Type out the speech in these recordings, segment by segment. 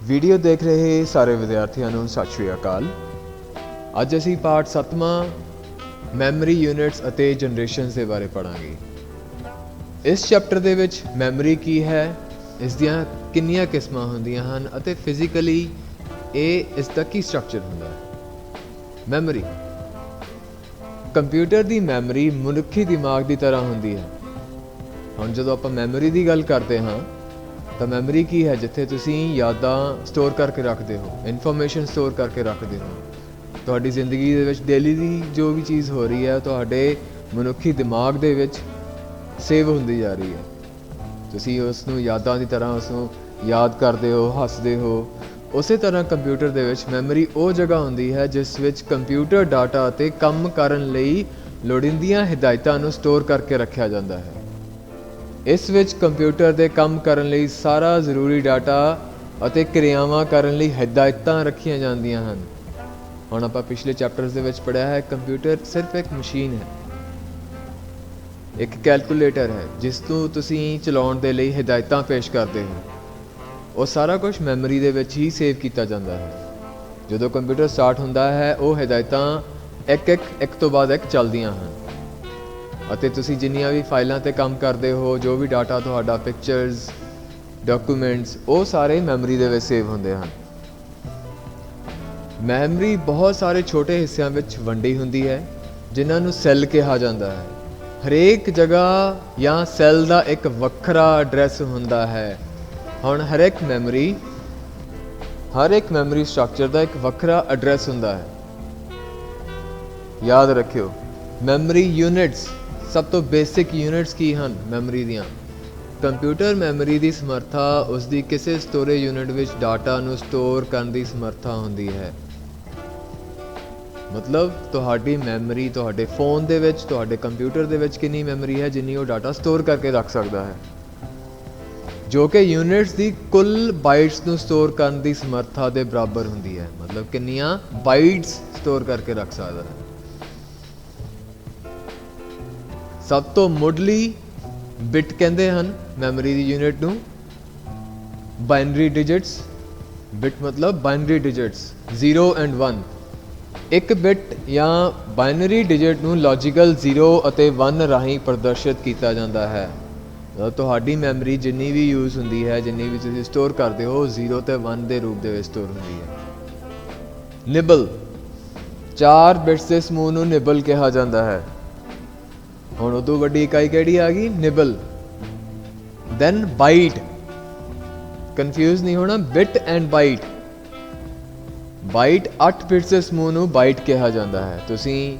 Video ਦੇਖ ਰਹੇ ਸਾਰੇ ਵਿਦਿਆਰਥੀਆਂ ਨੂੰ ਸਤਿ ਸ਼੍ਰੀ ਅਕਾਲ। ਅੱਜ ਅਸੀਂ ਪਾਠ 7ਵਾਂ ਮੈਮਰੀ ਯੂਨਿਟਸ ਅਤੇ ਜਨਰੇਸ਼ਨਸ ਦੇ ਬਾਰੇ ਪੜ੍ਹਾਂਗੇ। ਇਸ ਚੈਪਟਰ ਦੇ ਵਿੱਚ ਮੈਮਰੀ ਕੀ ਹੈ, ਇਸ ਦੀਆਂ ਕਿੰਨੀਆਂ ਕਿਸਮਾਂ ਹੁੰਦੀਆਂ ਹਨ ਅਤੇ ਫਿਜ਼ੀਕਲੀ ਇਸ ਦਾ ਕੀ ਸਟਰਕਚਰ ਹੁੰਦਾ ਹੈ। ਮੈਮਰੀ, ਕੰਪਿਊਟਰ ਦੀ ਮੈਮਰੀ ਮਨੁੱਖੀ ਦਿਮਾਗ ਦੀ ਤਰ੍ਹਾਂ ਹੁੰਦੀ ਹੈ। ਹੁਣ ਜਦੋਂ ਆਪਾਂ ਮੈਮਰੀ ਦੀ ਗੱਲ ਕਰਦੇ ਹਾਂ ਤਾਂ ਮੈਮਰੀ ਕੀ ਹੈ? ਜਿੱਥੇ ਤੁਸੀਂ ਯਾਦਾਂ ਸਟੋਰ ਕਰਕੇ ਰੱਖਦੇ ਹੋ, ਇਨਫੋਰਮੇਸ਼ਨ ਸਟੋਰ ਕਰਕੇ ਰੱਖਦੇ ਹੋ। ਤੁਹਾਡੀ ਜ਼ਿੰਦਗੀ ਦੇ ਵਿੱਚ ਡੇਲੀ ਦੀ ਜੋ ਵੀ ਚੀਜ਼ ਹੋ ਰਹੀ ਹੈ ਤੁਹਾਡੇ ਮਨੁੱਖੀ ਦਿਮਾਗ ਦੇ ਵਿੱਚ ਸੇਵ ਹੁੰਦੀ ਜਾ ਰਹੀ ਹੈ। ਤੁਸੀਂ ਉਸ ਨੂੰ ਯਾਦਾਂ ਦੀ ਤਰ੍ਹਾਂ ਉਸ ਨੂੰ ਯਾਦ ਕਰਦੇ ਹੋ, ਹੱਸਦੇ ਹੋ। ਉਸੇ ਤਰ੍ਹਾਂ ਕੰਪਿਊਟਰ ਦੇ ਵਿੱਚ ਮੈਮਰੀ ਉਹ ਜਗ੍ਹਾ ਹੁੰਦੀ ਹੈ ਜਿਸ ਵਿੱਚ ਕੰਪਿਊਟਰ ਡਾਟਾ ਅਤੇ ਕੰਮ ਕਰਨ ਲਈ ਲੋੜੀਂਦੀਆਂ ਹਦਾਇਤਾਂ ਨੂੰ ਸਟੋਰ ਕਰਕੇ ਰੱਖਿਆ ਜਾਂਦਾ ਹੈ। ਇਸ ਵਿੱਚ ਕੰਪਿਊਟਰ ਦੇ ਕੰਮ ਕਰਨ ਲਈ ਸਾਰਾ ਜ਼ਰੂਰੀ ਡਾਟਾ ਅਤੇ ਕਿਰਿਆਵਾਂ ਕਰਨ ਲਈ ਹਦਾਇਤਾਂ ਰੱਖੀਆਂ ਜਾਂਦੀਆਂ ਹਨ। ਹੁਣ ਆਪਾਂ ਪਿਛਲੇ ਚੈਪਟਰਸ ਦੇ ਵਿੱਚ ਪੜ੍ਹਿਆ ਹੈ, ਕੰਪਿਊਟਰ ਸਿਰਫ ਇੱਕ ਮਸ਼ੀਨ ਹੈ, ਇੱਕ ਕੈਲਕੂਲੇਟਰ ਹੈ ਜਿਸ ਨੂੰ ਤੁਸੀਂ ਚਲਾਉਣ ਦੇ ਲਈ ਹਦਾਇਤਾਂ ਪੇਸ਼ ਕਰਦੇ ਹੋ। ਉਹ ਸਾਰਾ ਕੁਝ ਮੈਮਰੀ ਦੇ ਵਿੱਚ ਹੀ ਸੇਵ ਕੀਤਾ ਜਾਂਦਾ ਹੈ। ਜਦੋਂ ਕੰਪਿਊਟਰ ਸਟਾਰਟ ਹੁੰਦਾ ਹੈ ਉਹ ਹਦਾਇਤਾਂ ਇੱਕ ਤੋਂ ਬਾਅਦ ਇੱਕ ਚੱਲਦੀਆਂ ਹਨ ਅਤੇ ਤੁਸੀਂ ਜਿੰਨੀਆਂ ਵੀ ਫਾਈਲਾਂ 'ਤੇ ਕੰਮ ਕਰਦੇ ਹੋ, ਜੋ ਵੀ ਡਾਟਾ ਤੁਹਾਡਾ, ਪਿਕਚਰਸ, ਡਾਕੂਮੈਂਟਸ, ਉਹ ਸਾਰੇ ਮੈਮਰੀ ਦੇ ਵਿੱਚ ਸੇਵ ਹੁੰਦੇ ਹਨ। ਮੈਮਰੀ ਬਹੁਤ ਸਾਰੇ ਛੋਟੇ ਹਿੱਸਿਆਂ ਵਿੱਚ ਵੰਡੀ ਹੁੰਦੀ ਹੈ ਜਿਨ੍ਹਾਂ ਨੂੰ ਸੈੱਲ ਕਿਹਾ ਜਾਂਦਾ ਹੈ। ਹਰੇਕ ਜਗ੍ਹਾ ਜਾਂ ਸੈੱਲ ਦਾ ਇੱਕ ਵੱਖਰਾ ਐਡਰੈਸ ਹੁੰਦਾ ਹੈ। ਹੁਣ ਹਰ ਇੱਕ ਮੈਮਰੀ ਸਟਰਕਚਰ ਦਾ ਇੱਕ ਵੱਖਰਾ ਐਡਰੈਸ ਹੁੰਦਾ ਹੈ। ਯਾਦ ਰੱਖਿਓ, ਮੈਮਰੀ ਯੂਨਿਟਸ, ਸਭ ਤੋਂ ਬੇਸਿਕ ਯੂਨਿਟਸ ਕੀ ਹਨ ਮੈਮਰੀ ਦੀਆਂ? ਕੰਪਿਊਟਰ ਮੈਮਰੀ ਦੀ ਸਮਰੱਥਾ ਉਸ ਦੀ ਕਿਸੇ ਸਟੋਰੇਜ ਯੂਨਿਟ ਵਿੱਚ ਡਾਟਾ ਨੂੰ ਸਟੋਰ ਕਰਨ ਦੀ ਸਮਰੱਥਾ ਹੁੰਦੀ ਹੈ। ਮਤਲਬ ਤੁਹਾਡੀ ਮੈਮਰੀ ਤੁਹਾਡੇ ਫੋਨ ਦੇ ਵਿੱਚ, ਤੁਹਾਡੇ ਕੰਪਿਊਟਰ ਦੇ ਵਿੱਚ ਕਿੰਨੀ ਮੈਮਰੀ ਹੈ ਜਿੰਨੀ ਉਹ ਡਾਟਾ ਸਟੋਰ ਕਰਕੇ ਰੱਖ ਸਕਦਾ ਹੈ, ਜੋ ਕਿ ਯੂਨਿਟਸ ਦੀ ਕੁੱਲ ਬਾਈਟਸ ਨੂੰ ਸਟੋਰ ਕਰਨ ਦੀ ਸਮਰੱਥਾ ਦੇ ਬਰਾਬਰ ਹੁੰਦੀ ਹੈ। ਮਤਲਬ ਕਿੰਨੀਆਂ ਬਾਈਟਸ ਸਟੋਰ ਕਰਕੇ ਰੱਖ ਸਕਦਾ ਹੈ। ਸਭ ਤੋਂ ਮੁੱਢਲੀ ਬਿਟ ਕਹਿੰਦੇ ਹਨ ਮੈਮਰੀ ਦੀ ਯੂਨਿਟ ਨੂੰ ਬਾਈਨਰੀ ਡਿਜਿਟਸ। ਬਿਟ ਮਤਲਬ ਬਾਈਨਰੀ ਡਿਜਿਟਸ 0 and 1। ਇੱਕ ਬਿਟ ਜਾਂ ਬਾਈਨਰੀ ਡਿਜਿਟ ਨੂੰ ਲੌਜੀਕਲ 0 ਅਤੇ 1 ਰਾਹੀਂ ਪ੍ਰਦਰਸ਼ਿਤ ਕੀਤਾ ਜਾਂਦਾ ਹੈ। ਤੁਹਾਡੀ ਮੈਮਰੀ ਜਿੰਨੀ ਵੀ ਯੂਜ਼ ਹੁੰਦੀ ਹੈ, ਜਿੰਨੀ ਵੀ ਤੁਸੀਂ ਸਟੋਰ ਕਰਦੇ ਹੋ, 0 ਅਤੇ 1 ਦੇ ਰੂਪ ਦੇ ਵਿੱਚ ਸਟੋਰ ਹੁੰਦੀ ਹੈ। ਨਿਬਲ, 4 ਬਿਟਸ ਦੇ ਸਮੂਹ ਨੂੰ ਨਿਬਲ ਕਿਹਾ ਜਾਂਦਾ ਹੈ। ਹੁਣ ਉਦੋਂ ਵੱਡੀ ਇਕਾਈ ਕਿਹੜੀ ਆ ਗਈ? ਨਿਬਲ। ਦੈਨ ਬਾਈਟ, ਕਨਫਿਊਜ਼ ਨਹੀਂ ਹੋਣਾ, bit and byte. Byte 8 bits ਦੇ ਸਮੂਹ ਨੂੰ ਬਾਈਟ ਕਿਹਾ ਜਾਂਦਾ ਹੈ। ਤੁਸੀਂ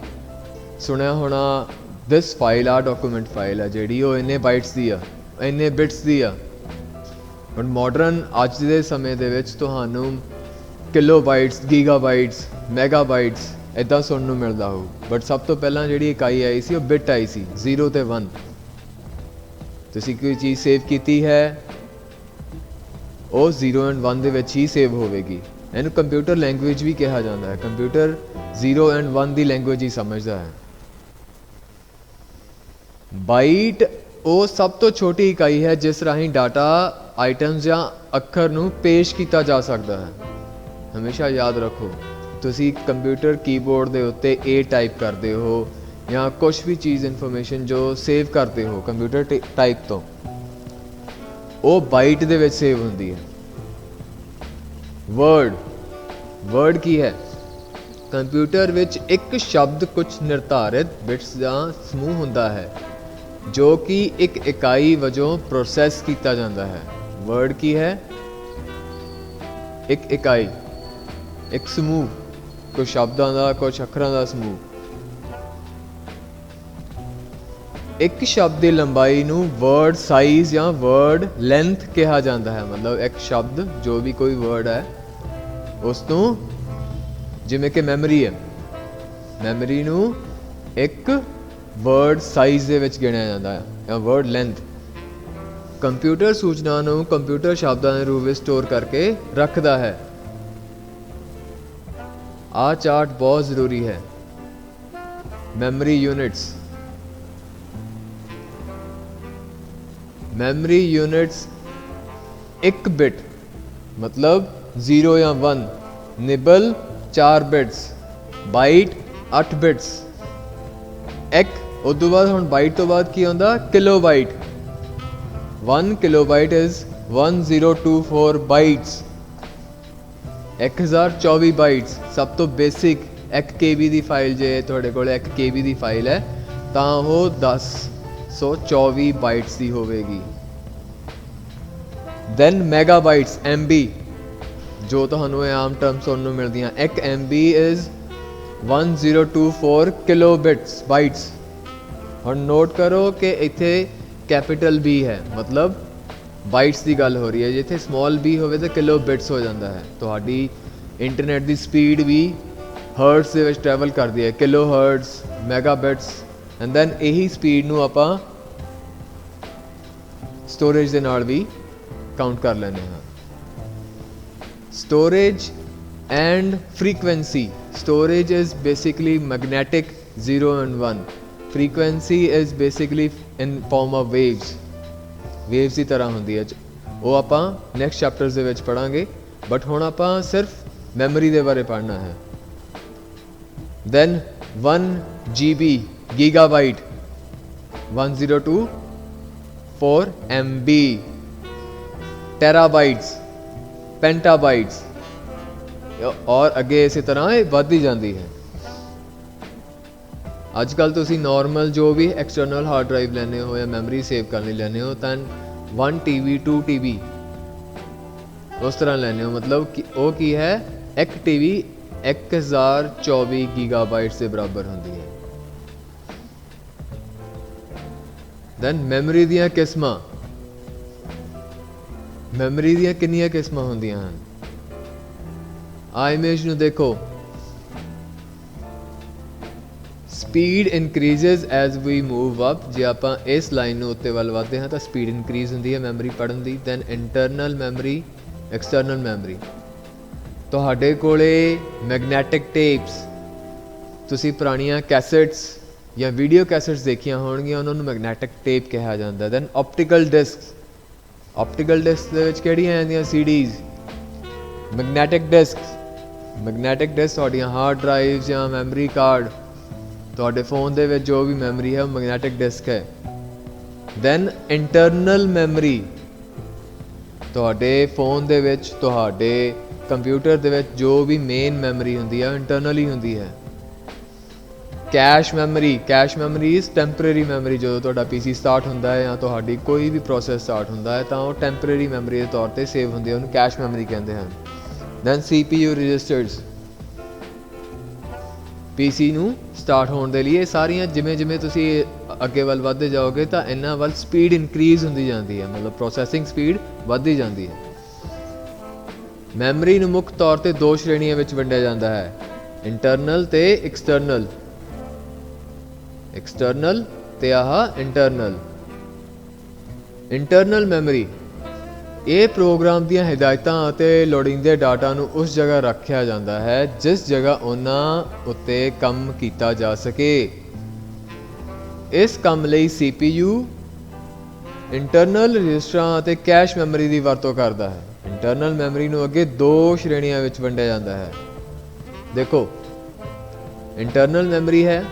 ਸੁਣਿਆ ਹੋਣਾ ਦਿਸ ਫਾਈਲ ਆ ਡਾਕੂਮੈਂਟ ਫਾਈਲ ਆ ਜਿਹੜੀ, ਉਹ ਇੰਨੇ ਬਾਈਟਸ ਦੀ ਆ, ਇੰਨੇ ਬਿਟਸ ਦੀ ਆ। ਹੁਣ ਮਾਡਰਨ ਅੱਜ ਦੇ ਸਮੇਂ ਦੇ ਵਿੱਚ ਤੁਹਾਨੂੰ kilobytes, gigabytes, megabytes ਇੱਦਾਂ ਸੁਣਨ ਨੂੰ ਮਿਲਦਾ ਹੋਊ, ਬਟ ਸਭ ਤੋਂ ਪਹਿਲਾਂ ਜਿਹੜੀ ਇਕਾਈ ਆਈ ਸੀ ਉਹ ਬਿਟ ਆਈ ਸੀ, 0 ਅਤੇ 1। ਤੁਸੀਂ ਕੋਈ ਚੀਜ਼ ਸੇਵ ਕੀਤੀ ਹੈ ਉਹ 0 and 1 ਦੇ ਵਿੱਚ ਹੀ ਸੇਵ ਹੋਵੇਗੀ। ਇਹਨੂੰ ਕੰਪਿਊਟਰ ਲੈਂਗੁਏਜ ਵੀ ਕਿਹਾ ਜਾਂਦਾ ਹੈ। ਕੰਪਿਊਟਰ 0 and 1 ਦੀ ਲੈਂਗੁਏਜ ਹੀ ਸਮਝਦਾ ਹੈ। ਬਾਈਟ ਉਹ ਸਭ ਤੋਂ ਛੋਟੀ ਇਕਾਈ ਹੈ ਜਿਸ ਰਾਹੀਂ ਡਾਟਾ, ਆਈਟਮਸ ਜਾਂ ਅੱਖਰ ਨੂੰ ਪੇਸ਼ ਕੀਤਾ ਜਾ ਸਕਦਾ ਹੈ। ਹਮੇਸ਼ਾ ਯਾਦ ਰੱਖੋ, ਤੁਸੀਂ ਕੰਪਿਊਟਰ ਕੀਬੋਰਡ ਦੇ ਉੱਤੇ ਟਾਈਪ ਕਰਦੇ ਹੋ ਜਾਂ ਕੁਛ ਵੀ ਚੀਜ਼, ਇਨਫੋਰਮੇਸ਼ਨ ਜੋ ਸੇਵ ਕਰਦੇ ਹੋ ਕੰਪਿਊਟਰ ਟਾਈਪ ਤੋਂ, ਉਹ ਬਾਈਟ ਦੇ ਵਿੱਚ ਸੇਵ ਹੁੰਦੀ ਹੈ। ਵਰਡ ਕੀ ਹੈ? ਕੰਪਿਊਟਰ ਵਿੱਚ ਇੱਕ ਸ਼ਬਦ ਕੁਝ ਨਿਰਧਾਰਿਤ ਬਿਟਸ ਦਾ ਸਮੂਹ ਹੁੰਦਾ ਹੈ ਜੋ ਕਿ ਇੱਕ ਇਕਾਈ ਵਜੋਂ ਪ੍ਰੋਸੈਸ ਕੀਤਾ ਜਾਂਦਾ ਹੈ। ਵਰਡ ਕੀ ਹੈ? ਇੱਕ ਇਕਾਈ, ਇੱਕ ਸਮੂਹ, ਕੁਝ ਸ਼ਬਦਾਂ ਦਾ, ਕੁਝ ਅੱਖਰਾਂ ਦਾ ਸਮੂਹ। ਇੱਕ ਸ਼ਬਦ ਦੀ ਲੰਬਾਈ ਨੂੰ ਵਰਡ ਸਾਈਜ਼ ਜਾਂ ਵਰਡ ਲੈਂਥ ਕਿਹਾ ਜਾਂਦਾ ਹੈ। ਮਤਲਬ ਇੱਕ ਸ਼ਬਦ, ਜੋ ਵੀ ਕੋਈ ਵਰਡ ਹੈ, ਉਸ ਨੂੰ, ਜਿਵੇਂ ਕਿ ਮੈਮਰੀ ਹੈ, ਮੈਮਰੀ ਨੂੰ ਇੱਕ ਵਰਡ ਸਾਈਜ਼ ਦੇ ਵਿੱਚ ਗਿਣਿਆ ਜਾਂਦਾ ਹੈ ਜਾਂ ਵਰਡ ਲੈਂਥ। ਕੰਪਿਊਟਰ ਸੂਚਨਾ ਨੂੰ ਕੰਪਿਊਟਰ ਸ਼ਬਦਾਂ ਦੇ ਰੂਪ ਵਿੱਚ ਸਟੋਰ ਕਰਕੇ ਰੱਖਦਾ ਹੈ। ਆਹ ਚਾਰਟ ਬਹੁਤ ਜ਼ਰੂਰੀ ਹੈ। ਮੈਮਰੀ ਯੂਨਿਟਸ, ਮੈਮਰੀ ਯੂਨਿਟਸ, ਇੱਕ ਬਿਟ मतलब 0 ਜਾਂ 1, ਨਿਬਲ 4 ਬਿਟਸ, ਬਾਈਟ 8 ਬਿਟਸ, ਇੱਕ ਉਸ ਤੋਂ ਬਾਅਦ ਹੁਣ ਬਾਈਟ ਤੋਂ ਬਾਅਦ ਕੀ ਆਉਂਦਾ, kilobyte. 1 kilobyte is 1024 bites, 1024 bites. ਸਭ ਤੋਂ ਬੇਸਿਕ 1 KB ਦੀ ਫਾਈਲ, ਜੇ ਤੁਹਾਡੇ ਕੋਲ 1 KB ਦੀ ਫਾਈਲ ਹੈ ਤਾਂ ਉਹ 1024 ਬਾਈਟਸ ਦੀ ਹੋਵੇਗੀ। ਦੈਨ ਮੈਗਾਬਾਈਟਸ, MB, ਜੋ ਤੁਹਾਨੂੰ ਇਹ ਆਮ ਟਰਮ ਸੁਣਨ ਨੂੰ ਮਿਲਦੀਆਂ। 1 MB ਇਜ਼ 1024 ਕਿਲੋਬਿਟਸ ਬਾਈਟਸ। ਹੁਣ ਨੋਟ ਕਰੋ ਕਿ ਇੱਥੇ ਕੈਪੀਟਲ B ਹੈ, ਮਤਲਬ ਬਾਈਟਸ ਦੀ ਗੱਲ ਹੋ ਰਹੀ ਹੈ। ਜਿੱਥੇ ਸਮਾਲ b ਹੋਵੇ ਤਾਂ ਕਿਲੋ ਬਿਟਸ ਹੋ ਜਾਂਦਾ ਹੈ। ਤੁਹਾਡੀ ਇੰਟਰਨੈਟ ਦੀ ਸਪੀਡ ਵੀ ਹਰਟਸ ਦੇ ਵਿੱਚ ਟਰੈਵਲ ਕਰਦੀ ਹੈ, ਕਿਲੋ ਹਰਟਸ, ਮੈਗਾਬਿਟਸ। ਐਂਡ ਦੈਨ ਇਹੀ ਸਪੀਡ ਨੂੰ ਆਪਾਂ ਸਟੋਰੇਜ ਦੇ ਨਾਲ ਵੀ ਕਾਊਂਟ ਕਰ ਲੈਂਦੇ ਹਾਂ। Storage and frequency. Storage is basically magnetic 0 and 1, frequency is basically in farm of waves, waves ਦੀ ਤਰ੍ਹਾਂ ਹੁੰਦੀ ਹੈ। ਉਹ ਆਪਾਂ ਨੈਕਸਟ ਚੈਪਟਰਸ ਦੇ ਵਿੱਚ ਪੜ੍ਹਾਂਗੇ, ਬਟ ਹੁਣ ਆਪਾਂ ਸਿਰਫ ਮੈਮਰੀ ਦੇ ਬਾਰੇ ਪੜ੍ਹਨਾ ਹੈ। ਦੈਨ 1 GB ਗੀਗਾਬਾਈਟ, 1024 MB, ਟੈਰਾਬਾਈਟਸ, ਪੈਂਟਾਬਾਈਟਸ, ਔਰ ਅੱਗੇ ਇਸੇ ਤਰ੍ਹਾਂ ਇਹ ਵੱਧਦੀ ਜਾਂਦੀ ਹੈ। ਅੱਜ ਕੱਲ੍ਹ ਤੁਸੀਂ ਨੋਰਮਲ ਜੋ ਵੀ ਐਕਸਟਰਨਲ ਹਾਰਡ ਡਰਾਈਵ ਲੈਂਦੇ ਹੋ ਜਾਂ ਮੈਮਰੀ ਸੇਵ ਕਰਨ ਲਈ ਲੈਂਦੇ ਹੋ ਤਾਂ 1 TB 2 TB ਉਸ ਤਰ੍ਹਾਂ ਲੈਂਦੇ ਹੋ। ਮਤਲਬ ਕਿ ਉਹ ਕੀ ਹੈ, 1 TB 1024 ਗੀਗਾਬਾਈਟਸ ਦੇ ਬਰਾਬਰ ਹੁੰਦੀ ਹੈ। ਦੈਨ ਮੈਮਰੀ ਦੀਆਂ ਕਿਸਮਾਂ। ਮੈਮਰੀ ਦੀਆਂ ਕਿੰਨੀਆਂ ਕਿਸਮਾਂ ਹੁੰਦੀਆਂ ਹਨ? ਆ ਇਮੇਜ ਨੂੰ ਦੇਖੋ। ਸਪੀਡ ਇਨਕਰੀਜ਼ਸ ਐਜ਼ ਵੀ ਮੂਵ ਅਪ। ਜੇ ਆਪਾਂ ਇਸ ਲਾਈਨ ਨੂੰ ਉੱਤੇ ਵੱਲ ਵਧਦੇ ਹਾਂ ਤਾਂ ਸਪੀਡ ਇਨਕਰੀਜ਼ ਹੁੰਦੀ ਹੈ ਮੈਮਰੀ ਪੜ੍ਹਨ ਦੀ। Then internal memory, external memory. ਤੁਹਾਡੇ ਕੋਲੇ ਮੈਗਨੈਟਿਕ ਟੇਪਸ, ਤੁਸੀਂ ਪੁਰਾਣੀਆਂ ਕੈਸੇਟਸ ਜਾਂ ਵੀਡੀਓ ਕੈਸੇਟਸ ਦੇਖੀਆਂ ਹੋਣਗੀਆਂ, ਉਹਨਾਂ ਨੂੰ ਮੈਗਨੈਟਿਕ ਟੇਪ ਕਿਹਾ ਜਾਂਦਾ। Then optical discs. Optical disc ਦੇ ਵਿੱਚ ਕਿਹੜੀਆਂ ਆਉਂਦੀਆਂ? CDs, magnetic discs. Magnetic disc ਤੁਹਾਡੀਆਂ ਹਾਰਡ ਡਰਾਈਵਸ ਜਾਂ ਮੈਮਰੀ ਕਾਰਡ, ਤੁਹਾਡੇ ਫੋਨ ਦੇ ਵਿੱਚ ਜੋ ਵੀ ਮੈਮਰੀ ਹੈ ਉਹ ਮੈਗਨੈਟਿਕ ਡਿਸਕ ਹੈ। Then internal memory. ਤੁਹਾਡੇ ਫੋਨ ਦੇ ਵਿੱਚ, ਤੁਹਾਡੇ ਕੰਪਿਊਟਰ ਦੇ ਵਿੱਚ ਜੋ ਵੀ ਮੇਨ ਮੈਮਰੀ ਹੁੰਦੀ ਹੈ ਉਹ ਇੰਟਰਨਲੀ ਹੁੰਦੀ ਹੈ। Cash memory. Cash memory is temporary memory. ਜਦੋਂ ਤੁਹਾਡਾ PC ਸਟਾਰਟ ਹੁੰਦਾ ਹੈ ਜਾਂ ਤੁਹਾਡੀ ਕੋਈ ਵੀ ਪ੍ਰੋਸੈਸ ਸਟਾਰਟ ਹੁੰਦਾ ਹੈ ਤਾਂ ਉਹ ਟੈਂਪਰੇਰੀ ਮੈਮਰੀ ਦੇ ਤੌਰ 'ਤੇ ਸੇਵ ਹੁੰਦੀ ਹੈ, ਉਹਨੂੰ ਕੈਸ਼ ਮੈਮਰੀ ਕਹਿੰਦੇ ਹਨ। Then CPU registers. PC ਨੂੰ ਸਟਾਰਟ ਹੋਣ ਦੇ ਲਈ ਇਹ ਸਾਰੀਆਂ, ਜਿਵੇਂ ਜਿਵੇਂ ਤੁਸੀਂ ਅੱਗੇ ਵੱਲ ਵੱਧਦੇ ਜਾਓਗੇ ਤਾਂ ਇਹਨਾਂ ਵੱਲ ਸਪੀਡ ਇਨਕਰੀਜ਼ ਹੁੰਦੀ ਜਾਂਦੀ ਹੈ, ਮਤਲਬ ਪ੍ਰੋਸੈਸਿੰਗ ਸਪੀਡ ਵੱਧਦੀ ਜਾਂਦੀ ਹੈ। ਮੈਮਰੀ ਨੂੰ ਮੁੱਖ ਤੌਰ 'ਤੇ 2 ਸ਼੍ਰੇਣੀਆਂ ਵਿੱਚ ਵੰਡਿਆ ਜਾਂਦਾ ਹੈ, ਇੰਟਰਨਲ ਤੇ ਐਕਸਟਰਨਲ। ਐਕਸਟਰਨਲ ਤੇ ਆਹ ਇੰਟਰਨਲ। ਇੰਟਰਨਲ ਮੈਮਰੀ, ਇਹ ਪ੍ਰੋਗਰਾਮ ਦੀਆਂ ਹਦਾਇਤਾਂ ਅਤੇ ਲੋੜੀਂਦੇ ਡਾਟਾ ਨੂੰ ਉਸ ਜਗ੍ਹਾ ਰੱਖਿਆ ਜਾਂਦਾ ਹੈ ਜਿਸ ਜਗ੍ਹਾ ਉਹਨਾਂ ਉੱਤੇ ਕੰਮ ਕੀਤਾ ਜਾ ਸਕੇ। ਇਸ ਕੰਮ ਲਈ CPU ਇੰਟਰਨਲ ਰਜਿਸਟਰਾਂ ਅਤੇ ਕੈਸ਼ ਮੈਮਰੀ ਦੀ ਵਰਤੋਂ ਕਰਦਾ ਹੈ। ਇੰਟਰਨਲ ਮੈਮਰੀ ਨੂੰ ਅੱਗੇ 2 ਸ਼੍ਰੇਣੀਆਂ ਵਿੱਚ ਵੰਡਿਆ ਜਾਂਦਾ ਹੈ। ਦੇਖੋ, ਇੰਟਰਨਲ ਮੈਮਰੀ ਹੈ,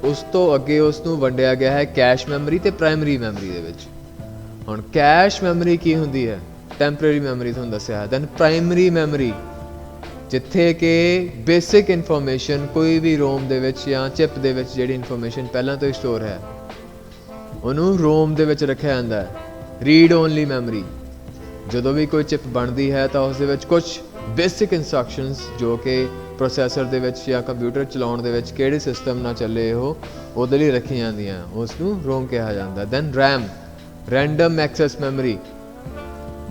ਉਸ ਤੋਂ ਅੱਗੇ ਉਸ ਨੂੰ ਵੰਡਿਆ ਗਿਆ ਹੈ ਕੈਸ਼ ਮੈਮਰੀ ਤੇ ਪ੍ਰਾਇਮਰੀ ਮੈਮਰੀ ਦੇ ਵਿੱਚ। ਹੁਣ ਕੈਸ਼ ਮੈਮਰੀ ਕੀ ਹੁੰਦੀ ਹੈ? ਟੈਂਪਰੇਰੀ ਮੈਮਰੀ ਤੁਹਾਨੂੰ ਦੱਸਿਆ ਹੈ। ਦੈਨ ਪ੍ਰਾਇਮਰੀ ਮੈਮਰੀ, ਜਿੱਥੇ ਕਿ ਬੇਸਿਕ ਇਨਫੋਰਮੇਸ਼ਨ ਕੋਈ ਵੀ ਰੋਮ ਦੇ ਵਿੱਚ ਜਾਂ ਚਿਪ ਦੇ ਵਿੱਚ ਜਿਹੜੀ ਇਨਫੋਰਮੇਸ਼ਨ ਪਹਿਲਾਂ ਤੋਂ ਹੀ ਸਟੋਰ ਹੈ ਉਹਨੂੰ ਰੋਮ ਦੇ ਵਿੱਚ ਰੱਖਿਆ ਜਾਂਦਾ ਹੈ। ਰੀਡ ਓਨਲੀ ਮੈਮਰੀ, ਜਦੋਂ ਵੀ ਕੋਈ ਚਿਪ ਬਣਦੀ ਹੈ ਤਾਂ ਉਸ ਦੇ ਵਿੱਚ ਕੁਝ ਬੇਸਿਕ ਇਨਸਟਰਕਸ਼ਨਸ ਜੋ ਕਿ ਪ੍ਰੋਸੈਸਰ ਦੇ ਵਿੱਚ ਜਾਂ ਕੰਪਿਊਟਰ ਚਲਾਉਣ ਦੇ ਵਿੱਚ ਕਿਹੜੇ ਸਿਸਟਮ ਨਾਲ ਚੱਲੇ ਉਹ ਉਹਦੇ ਲਈ ਰੱਖੀਆਂ ਜਾਂਦੀਆਂ, ਉਸ ਨੂੰ ਰੋਮ ਕਿਹਾ ਜਾਂਦਾ। Then RAM, random access memory,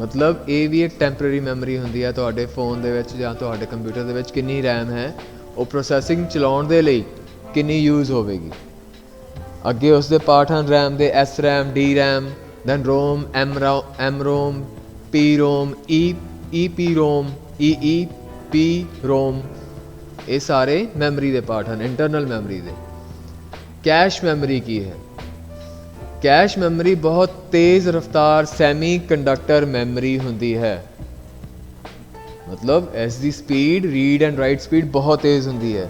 ਮਤਲਬ ਇਹ ਵੀ ਇੱਕ ਟੈਂਪਰੇਰੀ ਮੈਮਰੀ ਹੁੰਦੀ ਹੈ। ਤੁਹਾਡੇ ਫੋਨ ਦੇ ਵਿੱਚ ਜਾਂ ਤੁਹਾਡੇ ਕੰਪਿਊਟਰ ਦੇ ਵਿੱਚ ਕਿੰਨੀ ਰੈਮ ਹੈ, ਉਹ ਪ੍ਰੋਸੈਸਿੰਗ ਚਲਾਉਣ ਦੇ ਲਈ ਕਿੰਨੀ ਯੂਜ਼ ਹੋਵੇਗੀ। ਅੱਗੇ ਉਸ ਦੇ ਪਾਰਟ ਹਨ ਰੈਮ ਦੇ, SRAM, DRAM, ਦੈਨ ਰੋਮ, MROM, PROM, EEPROM, EEPROM। ਇਹ ਸਾਰੇ ਮੈਮਰੀ ਦੇ ਪਾਰਟ ਹਨ ਇੰਟਰਨਲ ਮੈਮਰੀ ਦੇ। ਕੈਸ਼ ਮੈਮਰੀ ਕੀ ਹੈ? ਕੈਸ਼ ਮੈਮਰੀ ਬਹੁਤ ਤੇਜ਼ ਰਫ਼ਤਾਰ ਸੈਮੀ ਕੰਡਕਟਰ ਮੈਮਰੀ ਹੁੰਦੀ ਹੈ। मतलब इस दी speed read and write speed बहुत तेज़ होंदी है,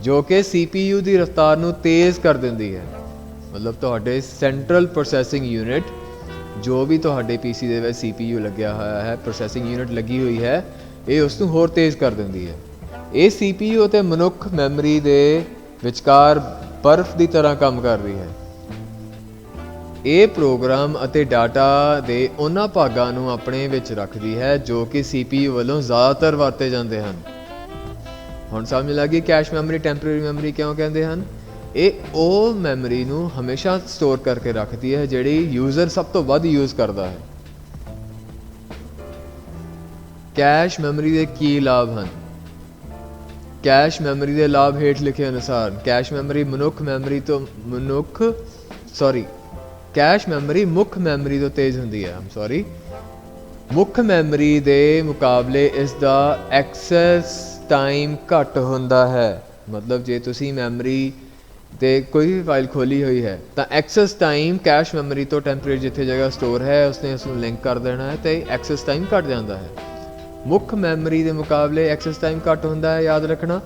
जो कि CPU की रफ्तार नू तेज़ कर देंदी है। मतलब तुहाडे सेंट्रल प्रोसैसिंग यूनिट जो भी तुहाडे PC दे विच CPU लग्या होया है, प्रोसैसिंग यूनिट लगी हुई है, ये उसनू होर तेज़ कर देंदी है। ये CPU ते मनुख मैमरी दे विचकार बर्फ की तरह काम कर रही है। ये प्रोग्राम ਅਤੇ डाटा ਦੇ ਉਹਨਾਂ ਭਾਗਾਂ ਨੂੰ ਆਪਣੇ ਵਿੱਚ ਰੱਖਦੀ ਹੈ ਜੋ ਕਿ CPU ਵੱਲੋਂ ਜ਼ਿਆਦਾਤਰ ਵਰਤੇ ਜਾਂਦੇ ਹਨ। ਹੁਣ ਸਮਝ ਲੱਗ ਗਈ ਕੈਸ਼ ਮੈਮਰੀ ਟੈਂਪਰੇਰੀ ਮੈਮਰੀ ਕਿਉਂ ਕਹਿੰਦੇ ਹਨ। ਇਹ ਉਹ ਮੈਮਰੀ ਨੂੰ ਹਮੇਸ਼ਾ ਸਟੋਰ ਕਰਕੇ ਰੱਖਦੀ ਹੈ ਜਿਹੜੀ ਯੂਜ਼ਰ ਸਭ ਤੋਂ ਵੱਧ ਯੂਜ਼ ਕਰਦਾ ਹੈ। ਕੈਸ਼ ਮੈਮਰੀ ਦੇ ਕੀ ਲਾਭ ਹਨ। ਕੈਸ਼ ਮੈਮਰੀ ਦੇ ਲਾਭ ਹੇਠ ਲਿਖੇ ਅਨੁਸਾਰ ਕੈਸ਼ ਮੈਮਰੀ ਕੈਸ਼ ਮੈਮਰੀ ਮੁੱਖ ਮੈਮਰੀ ਤੋਂ ਤੇਜ਼ ਹੁੰਦੀ ਹੈ। ਮੁੱਖ ਮੈਮਰੀ ਦੇ ਮੁਕਾਬਲੇ ਇਸ ਦਾ ਐਕਸੈਸ ਟਾਈਮ ਘੱਟ ਹੁੰਦਾ ਹੈ। ਮਤਲਬ ਜੇ ਤੁਸੀਂ ਮੈਮਰੀ ਤੇ ਕੋਈ ਵੀ ਫਾਈਲ ਖੋਲੀ ਹੋਈ ਹੈ ਤਾਂ ਐਕਸੈਸ ਟਾਈਮ ਕੈਸ਼ ਮੈਮਰੀ ਤੋਂ ਟੈਂਪਰੇਰੀ ਜਿੱਥੇ ਜਗ੍ਹਾ ਸਟੋਰ ਹੈ ਉਸਨੇ ਉਸ ਨੂੰ ਲਿੰਕ ਕਰ ਦੇਣਾ ਹੈ ਤੇ ਐਕਸੈਸ ਟਾਈਮ ਘੱਟ ਜਾਂਦਾ ਹੈ। ਮੁੱਖ ਮੈਮਰੀ ਦੇ ਮੁਕਾਬਲੇ ਐਕਸੈਸ ਟਾਈਮ ਘੱਟ ਹੁੰਦਾ ਹੈ, ਯਾਦ ਰੱਖਣਾ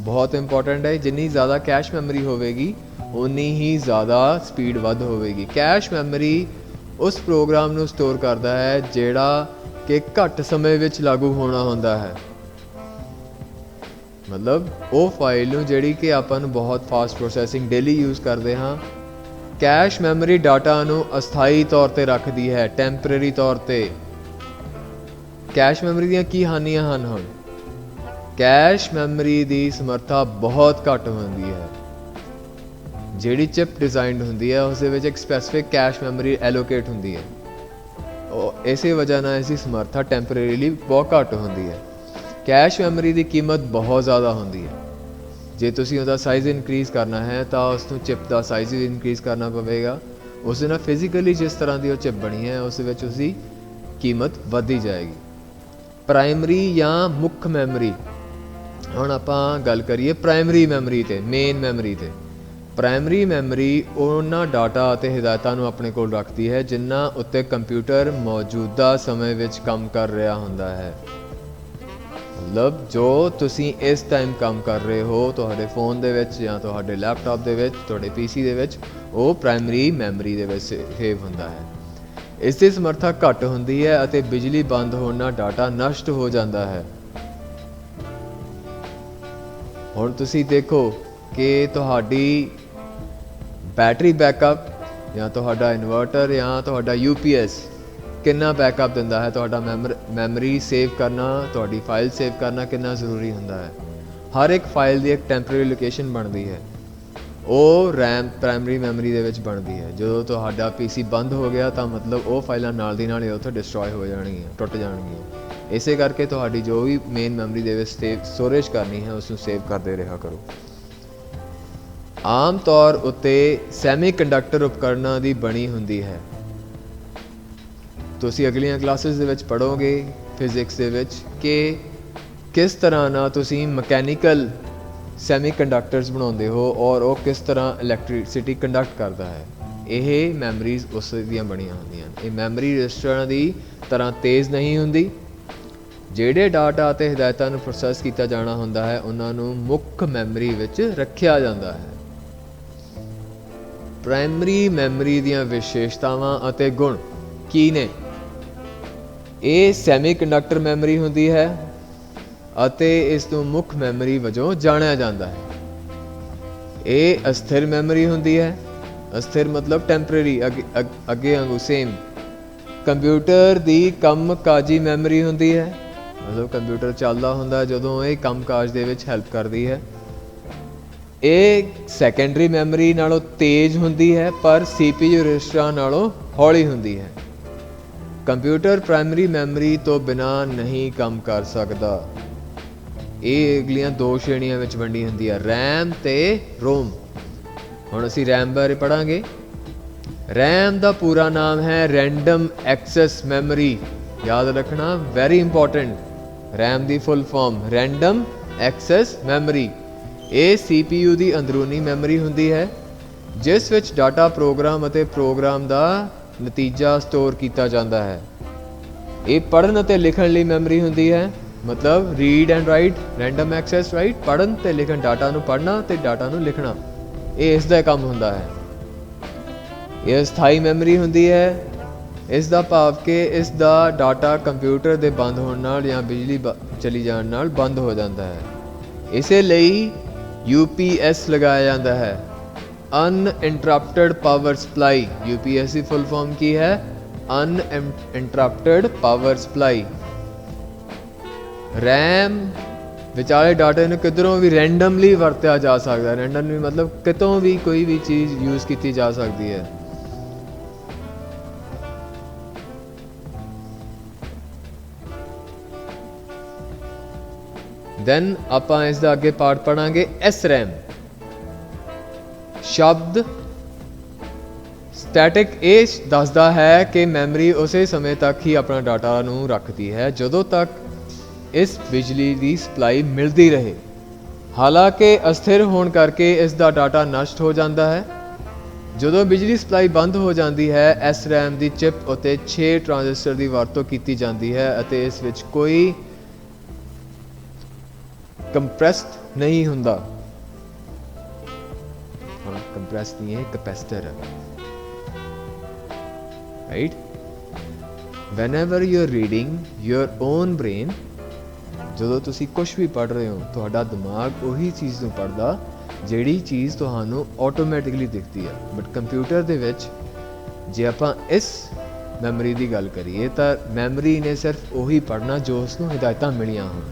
ਬਹੁਤ ਇੰਪੋਰਟੈਂਟ ਹੈ। ਜਿੰਨੀ ਜ਼ਿਆਦਾ ਕੈਸ਼ ਮੈਮਰੀ ਹੋਵੇਗੀ ਉਨੀ ਹੀ ਜ਼ਿਆਦਾ ਸਪੀਡ ਵੱਧ ਹੋਵੇਗੀ। ਕੈਸ਼ ਮੈਮਰੀ ਉਸ ਪ੍ਰੋਗਰਾਮ ਨੂੰ ਸਟੋਰ ਕਰਦਾ ਹੈ ਜਿਹੜਾ ਕਿ ਘੱਟ ਸਮੇਂ ਵਿੱਚ ਲਾਗੂ ਹੋਣਾ ਹੁੰਦਾ ਹੈ। ਮਤਲਬ ਉਹ ਫਾਈਲ ਨੂੰ ਜਿਹੜੀ ਕਿ ਆਪਾਂ ਨੂੰ ਬਹੁਤ ਫਾਸਟ ਪ੍ਰੋਸੈਸਿੰਗ ਡੇਲੀ ਯੂਜ਼ ਕਰਦੇ ਹਾਂ। ਕੈਸ਼ ਮੈਮਰੀ ਡਾਟਾ ਨੂੰ ਅਸਥਾਈ ਤੌਰ 'ਤੇ ਰੱਖਦੀ ਹੈ, ਟੈਂਪਰੇਰੀ ਤੌਰ 'ਤੇ। ਕੈਸ਼ ਮੈਮਰੀ ਦੀਆਂ ਕੀ ਹਾਨੀਆਂ ਹਨ। ਹੁਣ ਕੈਸ਼ ਮੈਮਰੀ ਦੀ ਸਮਰੱਥਾ ਬਹੁਤ ਘੱਟ ਹੁੰਦੀ ਹੈ। ਜਿਹੜੀ ਚਿਪ ਡਿਜ਼ਾਈਨਡ ਹੁੰਦੀ ਹੈ ਉਸ ਦੇ ਵਿੱਚ ਇੱਕ ਸਪੈਸੀਫਿਕ ਕੈਸ਼ ਮੈਮਰੀ ਐਲੋਕੇਟ ਹੁੰਦੀ ਹੈ। ਉਹ ਇਸੇ ਵਜ੍ਹਾ ਨਾਲ ਇਸ ਦੀ ਸਮਰੱਥਾ ਟੈਂਪਰੇਰੀਲੀ ਬਹੁਤ ਘੱਟ ਹੁੰਦੀ ਹੈ। ਕੈਸ਼ ਮੈਮਰੀ ਦੀ ਕੀਮਤ ਬਹੁਤ ਜ਼ਿਆਦਾ ਹੁੰਦੀ ਹੈ। ਜੇ ਤੁਸੀਂ ਉਹਦਾ ਸਾਈਜ਼ ਇਨਕਰੀਜ਼ ਕਰਨਾ ਹੈ ਤਾਂ ਉਸ ਨੂੰ ਚਿਪ ਦਾ ਸਾਈਜ਼ ਵੀ ਇਨਕਰੀਜ਼ ਕਰਨਾ ਪਵੇਗਾ। ਉਸ ਦੇ ਨਾਲ ਫਿਜ਼ੀਕਲੀ ਜਿਸ ਤਰ੍ਹਾਂ ਦੀ ਉਹ ਚਿਪ ਬਣੀ ਹੈ ਉਸ ਦੇ ਵਿੱਚ ਉਸਦੀ ਕੀਮਤ ਵੱਧਦੀ ਜਾਏਗੀ। ਪ੍ਰਾਇਮਰੀ ਜਾਂ ਮੁੱਖ ਮੈਮਰੀ। ਹੁਣ ਆਪਾਂ ਗੱਲ ਕਰੀਏ ਪ੍ਰਾਇਮਰੀ ਮੈਮਰੀ 'ਤੇ, ਮੇਨ ਮੈਮਰੀ 'ਤੇ। ਪ੍ਰਾਇਮਰੀ ਮੈਮਰੀ ਉਹਨਾਂ ਡਾਟਾ ਅਤੇ ਹਿਦਾਇਤਾਂ ਨੂੰ ਆਪਣੇ ਕੋਲ ਰੱਖਦੀ ਹੈ ਜਿਨ੍ਹਾਂ ਉੱਤੇ ਕੰਪਿਊਟਰ ਮੌਜੂਦਾ ਸਮੇਂ ਵਿੱਚ ਕੰਮ ਕਰ ਰਿਹਾ ਹੁੰਦਾ ਹੈ। ਮਤਲਬ ਜੋ ਤੁਸੀਂ ਇਸ ਟਾਈਮ ਕੰਮ ਕਰ ਰਹੇ ਹੋ ਤੁਹਾਡੇ ਫੋਨ ਦੇ ਵਿੱਚ ਜਾਂ ਤੁਹਾਡੇ ਲੈਪਟਾਪ ਦੇ ਵਿੱਚ, ਤੁਹਾਡੇ PC ਦੇ ਵਿੱਚ, ਉਹ ਪ੍ਰਾਇਮਰੀ ਮੈਮਰੀ ਦੇ ਵਿੱਚ ਸੇਵ ਹੁੰਦਾ ਹੈ। ਇਸ ਦੀ ਸਮਰੱਥਾ ਘੱਟ ਹੁੰਦੀ ਹੈ ਅਤੇ ਬਿਜਲੀ ਬੰਦ ਹੋਣ ਨਾਲ ਡਾਟਾ ਨਸ਼ਟ ਹੋ ਜਾਂਦਾ ਹੈ। ਹੁਣ ਤੁਸੀਂ ਦੇਖੋ ਕਿ ਤੁਹਾਡੀ ਬੈਟਰੀ ਬੈਕਅਪ ਜਾਂ ਤੁਹਾਡਾ ਇਨਵਰਟਰ ਜਾਂ ਤੁਹਾਡਾ UPS ਕਿੰਨਾ ਬੈਕਅਪ ਦਿੰਦਾ ਹੈ। ਤੁਹਾਡਾ ਮੈਮਰੀ ਸੇਵ ਕਰਨਾ, ਤੁਹਾਡੀ ਫਾਈਲ ਸੇਵ ਕਰਨਾ ਕਿੰਨਾ ਜ਼ਰੂਰੀ ਹੁੰਦਾ ਹੈ। ਹਰ ਇੱਕ ਫਾਈਲ ਦੀ ਇੱਕ ਟੈਂਪਰੇਰੀ ਲੋਕੇਸ਼ਨ ਬਣਦੀ ਹੈ, ਉਹ ਰੈਮ ਪ੍ਰਾਇਮਰੀ ਮੈਮਰੀ ਦੇ ਵਿੱਚ ਬਣਦੀ ਹੈ। ਜਦੋਂ ਤੁਹਾਡਾ PC ਬੰਦ ਹੋ ਗਿਆ ਤਾਂ ਮਤਲਬ ਉਹ ਫਾਈਲਾਂ ਨਾਲ ਦੀ ਨਾਲ ਹੀ ਉੱਥੇ ਡਿਸਟਰੋਏ ਹੋ ਜਾਣਗੀਆਂ, ਟੁੱਟ ਜਾਣਗੀਆਂ। ਇਸੇ ਕਰਕੇ ਤੁਹਾਡੀ ਜੋ ਵੀ ਮੇਨ ਮੈਮਰੀ ਦੇ ਵਿੱਚ ਸਟੋਰੇਜ ਕਰਨੀ ਹੈ ਉਸ ਨੂੰ ਸੇਵ ਕਰਦੇ ਰਿਹਾ ਕਰੋ। ਆਮ ਤੌਰ ਉੱਤੇ ਸੈਮੀ ਕੰਡਕਟਰ ਉਪਕਰਨਾਂ ਦੀ ਬਣੀ ਹੁੰਦੀ ਹੈ। ਤੁਸੀਂ ਅਗਲੀਆਂ ਕਲਾਸਿਸ ਦੇ ਵਿੱਚ ਪੜ੍ਹੋਗੇ ਫਿਜ਼ਿਕਸ ਦੇ ਵਿੱਚ ਕਿ ਕਿਸ ਤਰ੍ਹਾਂ ਨਾਲ ਤੁਸੀਂ ਮਕੈਨੀਕਲ ਸੈਮੀ ਕੰਡਕਟਰਸ ਬਣਾਉਂਦੇ ਹੋ ਔਰ ਉਹ ਕਿਸ ਤਰ੍ਹਾਂ ਇਲੈਕਟ੍ਰਿਸਿਟੀ ਕੰਡਕਟ ਕਰਦਾ ਹੈ। ਇਹ ਮੈਮਰੀਜ਼ ਉਸ ਦੀਆਂ ਬਣੀਆਂ ਹੁੰਦੀਆਂ ਹਨ। ਇਹ ਮੈਮਰੀ ਰਜਿਸਟਰਾਂ ਦੀ ਤਰ੍ਹਾਂ ਤੇਜ਼ ਨਹੀਂ ਹੁੰਦੀ। ਜਿਹੜੇ ਡਾਟਾ ਅਤੇ ਹਿਦਾਇਤਾਂ ਨੂੰ ਪ੍ਰੋਸੈਸ ਕੀਤਾ ਜਾਣਾ ਹੁੰਦਾ ਹੈ ਉਹਨਾਂ ਨੂੰ ਮੁੱਖ ਮੈਮਰੀ ਵਿੱਚ ਰੱਖਿਆ ਜਾਂਦਾ ਹੈ। ਪ੍ਰਾਇਮਰੀ ਮੈਮਰੀ ਦੀਆਂ ਵਿਸ਼ੇਸ਼ਤਾਵਾਂ ਅਤੇ ਗੁਣ ਕੀ ਨੇ। ਇਹ ਸੈਮੀ ਕੰਡਕਟਰ ਮੈਮਰੀ ਹੁੰਦੀ ਹੈ ਅਤੇ ਇਸ ਨੂੰ ਮੁੱਖ ਮੈਮਰੀ ਵਜੋਂ ਜਾਣਿਆ ਜਾਂਦਾ ਹੈ। ਇਹ ਅਸਥਿਰ ਮੈਮਰੀ ਹੁੰਦੀ ਹੈ। ਅਸਥਿਰ ਮਤਲਬ ਟੈਂਪਰੇਰੀ, ਅੱਗੇ ਵਾਂਗੂ ਸੇਮ। ਕੰਪਿਊਟਰ ਦੀ ਕੰਮਕਾਜੀ ਮੈਮਰੀ ਹੁੰਦੀ ਹੈ। ਮਤਲਬ ਕੰਪਿਊਟਰ ਚੱਲਦਾ ਹੁੰਦਾ ਜਦੋਂ ਇਹ ਕੰਮਕਾਜ ਦੇ ਵਿੱਚ ਹੈਲਪ ਕਰਦੀ ਹੈ। ਇਹ ਸੈਕੰਡਰੀ ਮੈਮਰੀ ਨਾਲੋਂ ਤੇਜ਼ ਹੁੰਦੀ ਹੈ ਪਰ CPU ਰਜਿਸਟਰਾਂ ਨਾਲੋਂ ਹੌਲੀ ਹੁੰਦੀ ਹੈ। ਕੰਪਿਊਟਰ ਪ੍ਰਾਇਮਰੀ ਮੈਮਰੀ ਤੋਂ ਬਿਨਾਂ ਨਹੀਂ ਕੰਮ ਕਰ ਸਕਦਾ। ਇਹ ਅਗਲੀਆਂ ਦੋ ਸ਼੍ਰੇਣੀਆਂ ਵਿੱਚ ਵੰਡੀ ਹੁੰਦੀ ਹੈ, ਰੈਮ ਤੇ ਰੋਮ। ਹੁਣ ਅਸੀਂ ਰੈਮ ਬਾਰੇ ਪੜ੍ਹਾਂਗੇ। ਰੈਮ ਦਾ ਪੂਰਾ ਨਾਮ ਹੈ ਰੈਂਡਮ ਐਕਸੈਸ ਮੈਮਰੀ। ਯਾਦ ਰੱਖਣਾ, ਵੈਰੀ ਇੰਪੋਰਟੈਂਟ। ਰੈਮ ਦੀ full form random access memory. ਇਹ CPU ਦੀ ਅੰਦਰੂਨੀ ਮੈਮਰੀ ਹੁੰਦੀ ਹੈ ਜਿਸ ਵਿੱਚ ਡਾਟਾ ਪ੍ਰੋਗਰਾਮ ਅਤੇ ਪ੍ਰੋਗਰਾਮ ਦਾ ਨਤੀਜਾ ਸਟੋਰ ਕੀਤਾ ਜਾਂਦਾ ਹੈ। ਇਹ ਪੜ੍ਹਨ ਅਤੇ ਲਿਖਣ ਲਈ ਮੈਮਰੀ ਹੁੰਦੀ ਹੈ। मतलब read and write, random access write, पढ़न ते लिखन, डाटा नू पढ़ना ते डाटा नू लिखना, ये इसका काम हुंदा है। ये स्थाई मैमरी हुंदी है। इस दा भाव कि इस दा डाटा कंप्यूटर दे बंद होने नाल या बिजली चली जाने नाल बंद हो जाता है। इसे लई UPS लगाया जाता है, अनइंटरप्टेड पावर सप्लाई। UPS की फुल फॉर्म की है? Uninterrupted power supply. रैम विचाले डाटे नूं किधरों भी रैंडमली वरत्या जा सकता है। रैंडमली मतलब कितों भी कोई भी चीज़ यूज़ की जा सकती है। दैन आपां इसदा अगे पार्ट पढ़ांगे SRAM। शब्द स्टैटिक ये दसदा है कि मैमरी उस समय तक ही अपना डाटा नूं रखती है जदों तक इस बिजली की सप्लाई मिलती रहे। हालांकि अस्थिर होने करके इसका डाटा नष्ट हो जाता है। जदों बिजली सप्लाई बंद हो जाती है, SRAM की चिप उत्ते 6 ट्रांजिस्टर की वरतों की जाती है अते इस विच कोई कंप्रैस्ड नहीं हुंदा। कंप्रैस्ड नहीं है, कैपेसिटर है, right. whenever you're reading your own brain, ਜਦੋਂ ਤੁਸੀਂ ਕੁਛ ਵੀ ਪੜ੍ਹ ਰਹੇ ਹੋ, ਤੁਹਾਡਾ ਦਿਮਾਗ ਉਹੀ ਚੀਜ਼ ਨੂੰ ਪੜ੍ਹਦਾ ਜਿਹੜੀ ਚੀਜ਼ ਤੁਹਾਨੂੰ ਆਟੋਮੈਟਿਕਲੀ ਦਿਖਦੀ ਹੈ। ਬਟ ਕੰਪਿਊਟਰ ਦੇ ਵਿੱਚ ਜੇ ਆਪਾਂ ਇਸ ਮੈਮਰੀ ਦੀ ਗੱਲ ਕਰੀਏ ਤਾਂ ਮੈਮਰੀ ਨੇ ਸਿਰਫ ਉਹੀ ਪੜ੍ਹਨਾ ਜੋ ਉਸ ਨੂੰ ਹਿਦਾਇਤਾਂ ਮਿਲੀਆਂ ਹੋਣ।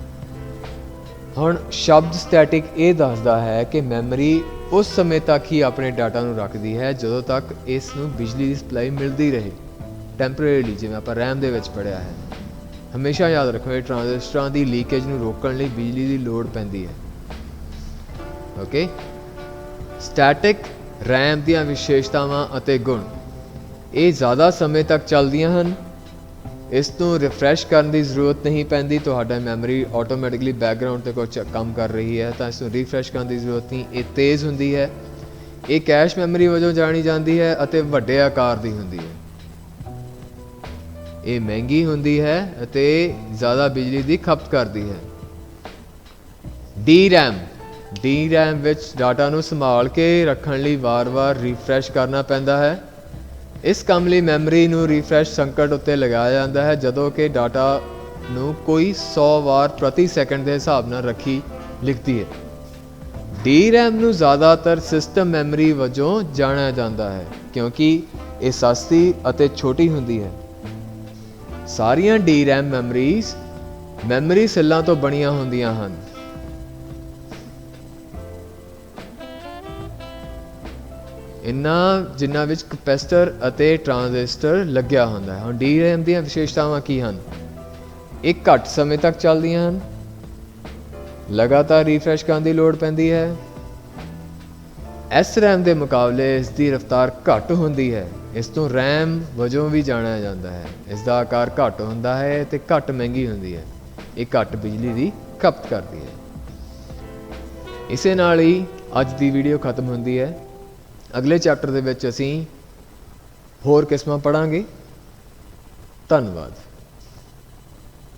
ਹੁਣ ਸ਼ਬਦ ਸਟੈਟਿਕ ਇਹ ਦੱਸਦਾ ਹੈ ਕਿ ਮੈਮਰੀ ਉਸ ਸਮੇਂ ਤੱਕ ਹੀ ਆਪਣੇ ਡਾਟਾ ਨੂੰ ਰੱਖਦੀ ਹੈ ਜਦੋਂ ਤੱਕ ਇਸ ਨੂੰ ਬਿਜਲੀ ਦੀ ਸਪਲਾਈ ਮਿਲਦੀ ਰਹੇ, ਟੈਂਪਰੇਰੀਲੀ, ਜਿਵੇਂ ਆਪਾਂ ਰੈਮ ਦੇ ਵਿੱਚ ਪੜ੍ਹਿਆ ਹੈ। ਹਮੇਸ਼ਾ ਯਾਦ ਰੱਖੋ ਇਹ ਟਰਾਂਜ਼ਿਸਟਰਾਂ ਦੀ ਲੀਕੇਜ ਨੂੰ ਰੋਕਣ ਲਈ ਬਿਜਲੀ ਦੀ ਲੋੜ ਪੈਂਦੀ ਹੈ। ਓਕੇ, ਸਟੈਟਿਕ ਰੈਮ ਦੀਆਂ ਵਿਸ਼ੇਸ਼ਤਾਵਾਂ ਅਤੇ ਗੁਣ ਇਹ ਜ਼ਿਆਦਾ ਸਮੇਂ ਤੱਕ ਚੱਲਦੀਆਂ ਹਨ। ਇਸ ਨੂੰ ਰਿਫਰੈਸ਼ ਕਰਨ ਦੀ ਜ਼ਰੂਰਤ ਨਹੀਂ ਪੈਂਦੀ। ਤੁਹਾਡਾ ਮੈਮਰੀ ਆਟੋਮੈਟਿਕਲੀ ਬੈਕਗਰਾਊਂਡ 'ਤੇ ਕੁਛ ਕੰਮ ਕਰ ਰਹੀ ਹੈ ਤਾਂ ਇਸ ਨੂੰ ਰਿਫਰੈਸ਼ ਕਰਨ ਦੀ ਜ਼ਰੂਰਤ ਨਹੀਂ। ਇਹ ਤੇਜ਼ ਹੁੰਦੀ ਹੈ। ਇਹ ਕੈਸ਼ ਮੈਮਰੀ ਵਜੋਂ ਜਾਣੀ ਜਾਂਦੀ ਹੈ ਅਤੇ ਵੱਡੇ ਆਕਾਰ ਦੀ ਹੁੰਦੀ ਹੈ। ਇਹ ਮਹਿੰਗੀ ਹੁੰਦੀ ਹੈ ਅਤੇ ਜ਼ਿਆਦਾ ਬਿਜਲੀ ਦੀ ਖਪਤ ਕਰਦੀ ਹੈ। DRAM ਵਿੱਚ ਡਾਟਾ ਨੂੰ ਸੰਭਾਲ ਕੇ ਰੱਖਣ ਲਈ ਵਾਰ-ਵਾਰ ਰਿਫਰੈਸ਼ ਕਰਨਾ ਪੈਂਦਾ ਹੈ। ਇਸ ਕੰਮ ਲਈ ਮੈਮਰੀ ਨੂੰ ਰਿਫਰੈਸ਼ ਸੰਕਟ ਉੱਤੇ ਲਗਾਇਆ ਜਾਂਦਾ ਹੈ ਜਦੋਂ ਕਿ ਡਾਟਾ ਨੂੰ ਕੋਈ 100 ਵਾਰ ਪ੍ਰਤੀ ਸੈਕਿੰਡ ਦੇ ਹਿਸਾਬ ਨਾਲ ਰੱਖੀ ਲਿਖਦੀ ਹੈ। DRAM ਨੂੰ ਜ਼ਿਆਦਾਤਰ ਸਿਸਟਮ ਮੈਮਰੀ ਵਜੋਂ ਜਾਣਿਆ ਜਾਂਦਾ ਹੈ ਕਿਉਂਕਿ ਇਹ ਸਸਤੀ ਅਤੇ ਛੋਟੀ ਹੁੰਦੀ ਹੈ। ਸਾਰੀਆਂ DRAM ਮੈਮਰੀਜ਼ ਮੈਮਰੀ ਸੈੱਲਾਂ ਤੋਂ ਬਣੀਆਂ ਹੁੰਦੀਆਂ ਹਨ। ਇਨ੍ਹਾਂ ਜਿਨ੍ਹਾਂ ਵਿੱਚ ਕਪੈਸਿਟਰ ਅਤੇ ਟਰਾਂਜ਼ਿਸਟਰ ਲੱਗਿਆ ਹੁੰਦਾ ਹੈ। ਹੁਣ DRAM ਦੀਆਂ ਵਿਸ਼ੇਸ਼ਤਾਵਾਂ ਕੀ ਹਨ? ਇਹ ਘੱਟ ਸਮੇਂ ਤੱਕ ਚੱਲਦੀਆਂ ਹਨ, ਲਗਾਤਾਰ ਰਿਫਰੈਸ਼ ਕਰਨ ਦੀ ਲੋੜ ਪੈਂਦੀ ਹੈ। SRAM ਦੇ ਮੁਕਾਬਲੇ ਇਸ ਦੀ ਰਫ਼ਤਾਰ ਘੱਟ ਹੁੰਦੀ ਹੈ। ਇਸ ਤੋਂ RAM ਵਜੋਂ ਵੀ ਜਾਣਿਆ ਜਾਂਦਾ ਹੈ। ਇਸ ਦਾ ਆਕਾਰ ਘੱਟ ਹੁੰਦਾ ਹੈ ਅਤੇ ਘੱਟ ਮਹਿੰਗੀ ਹੁੰਦੀ ਹੈ। ਇਹ ਘੱਟ ਬਿਜਲੀ ਦੀ ਖਪਤ ਕਰਦੀ ਹੈ। ਇਸੇ ਨਾਲ ਹੀ ਅੱਜ ਦੀ ਵੀਡੀਓ ਖਤਮ ਹੁੰਦੀ ਹੈ। ਅਗਲੇ ਚੈਪਟਰ ਦੇ ਵਿੱਚ ਅਸੀਂ ਹੋਰ ਕਿਸਮਾਂ ਪੜ੍ਹਾਂਗੇ। ਧੰਨਵਾਦ।